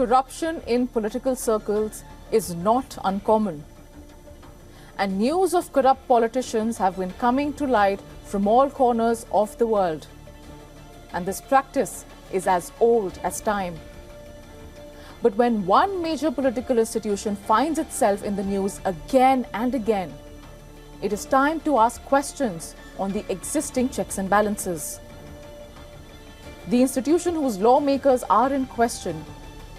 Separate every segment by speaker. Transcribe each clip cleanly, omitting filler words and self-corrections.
Speaker 1: corruption in political circles is not uncommon. And news of corrupt politicians have been coming to light from all corners of the world. And this practice is as old as time. But when one major political institution finds itself in the news again and again, it is time to ask questions on the existing checks and balances. The institution whose lawmakers are in question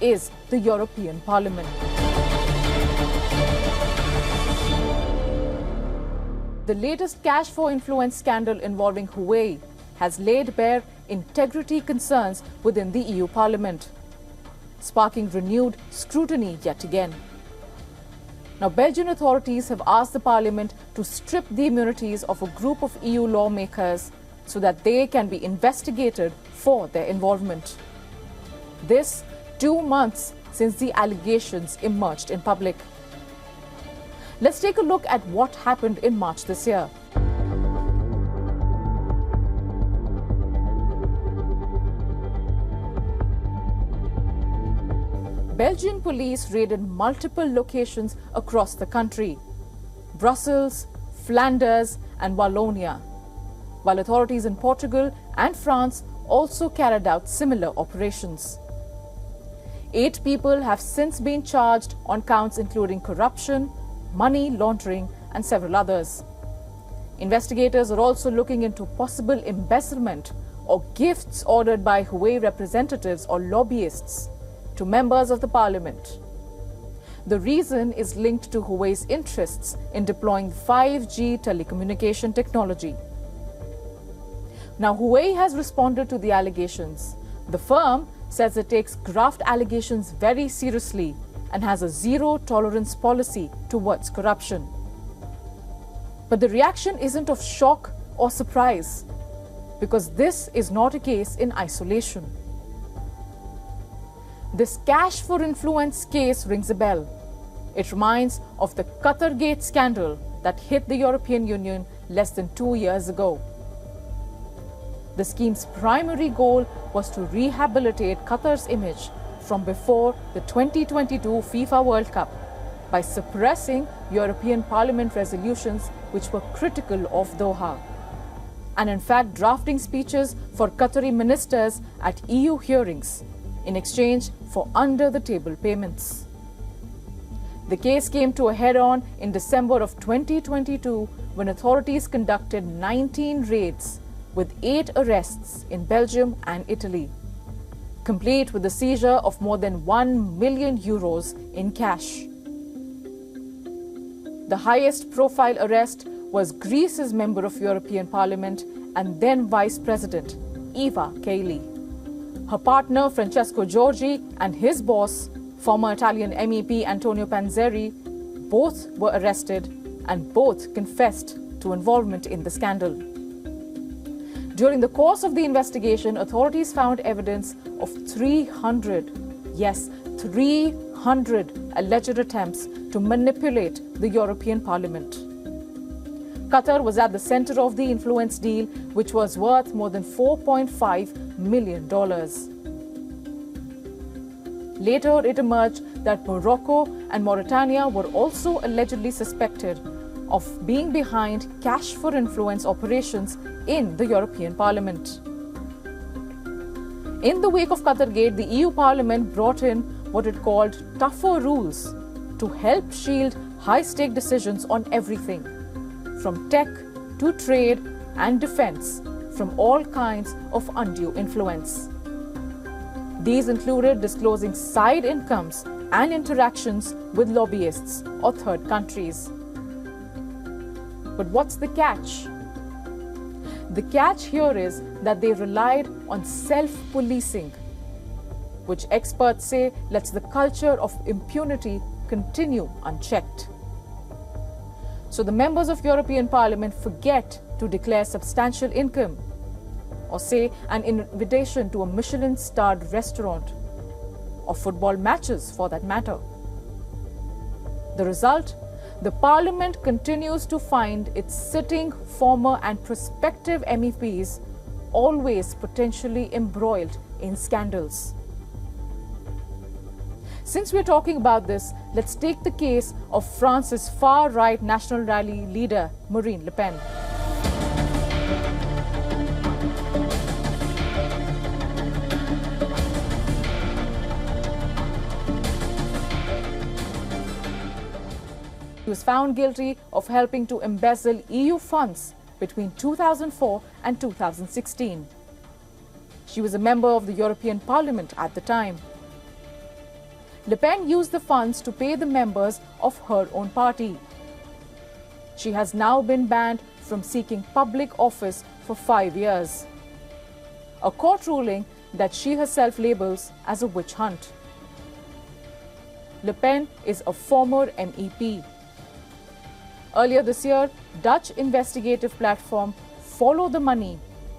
Speaker 1: is the European Parliament. The latest cash for influence scandal involving Huawei has laid bare integrity concerns within the EU Parliament, sparking renewed scrutiny yet again. Now, Belgian authorities have asked the Parliament to strip the immunities of a group of EU lawmakers so that they can be investigated for their involvement. This 2 months since the allegations emerged in public. Let's take a look at what happened in March this year. Belgian police raided multiple locations across the country: Brussels, Flanders, and Wallonia, while authorities in Portugal and France also carried out similar operations. 8 people have since been charged on counts including corruption, money laundering, and several others. Investigators are also looking into possible embezzlement or gifts ordered by Huawei representatives or lobbyists to members of the Parliament. The reason is linked to Huawei's interests in deploying 5G telecommunication technology. Now, Huawei has responded to the allegations. The firm says it takes graft allegations very seriously and has a zero-tolerance policy towards corruption. But the reaction isn't of shock or surprise, because this is not a case in isolation. This cash for influence case rings a bell. It reminds of the Qatargate scandal that hit the European Union less than 2 years ago. The scheme's primary goal was to rehabilitate Qatar's image from before the 2022 FIFA World Cup by suppressing European Parliament resolutions which were critical of Doha, and in fact drafting speeches for Qatari ministers at EU hearings in exchange for under-the-table payments. The case came to a head-on in December of 2022 when authorities conducted 19 raids with 8 arrests in Belgium and Italy, complete with the seizure of more than 1 million euros in cash. The highest profile arrest was Greece's member of European Parliament and then Vice President Eva Kaili. Her partner Francesco Giorgi and his boss, former Italian MEP Antonio Panzeri, both were arrested and both confessed to involvement in the scandal. During the course of the investigation, authorities found evidence of 300 alleged attempts to manipulate the European Parliament. Qatar was at the center of the influence deal, which was worth more than $4.5 million. Later, it emerged that Morocco and Mauritania were also allegedly suspected of being behind cash for influence operations in the European Parliament. In the wake of Qatargate, the EU Parliament brought in what it called tougher rules to help shield high-stake decisions on everything, from tech to trade and defense, from all kinds of undue influence. These included disclosing side incomes and interactions with lobbyists or third countries. But what's the catch? The catch here is that they relied on self-policing, which experts say lets the culture of impunity continue unchecked. So the members of European Parliament forget to declare substantial income or say an invitation to a Michelin-starred restaurant or football matches for that matter. The result? The Parliament continues to find its sitting, former and prospective MEPs always potentially embroiled in scandals. since we're talking about this, let's take the case of France's far-right National Rally leader, Marine Le Pen. She was found guilty of helping to embezzle EU funds between 2004 and 2016. She was a member of the European Parliament at the time. Le Pen used the funds to pay the members of her own party. She has now been banned from seeking public office for 5 years. A court ruling that she herself labels as a witch hunt. Le Pen is a former MEP. Earlier this year, Dutch investigative platform Follow the Money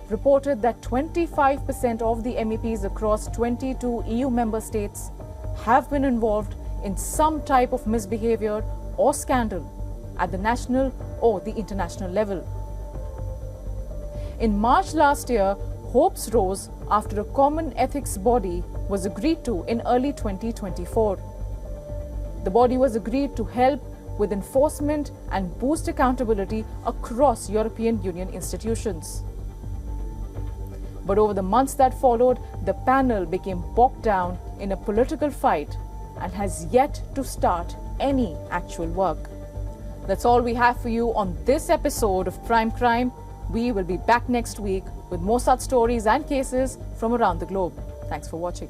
Speaker 1: reported that 25% of the MEPs across 22 EU member states have been involved in some type of misbehavior or scandal at the national or the international level. In March last year, hopes rose after a common ethics body was agreed to in early 2024. The body was agreed to help with enforcement and boost accountability across European Union institutions. But over the months that followed, the panel became bogged down in a political fight and has yet to start any actual work. That's all we have for you on this episode of Prime Crime. We will be back next week with more such stories and cases from around the globe. Thanks for watching.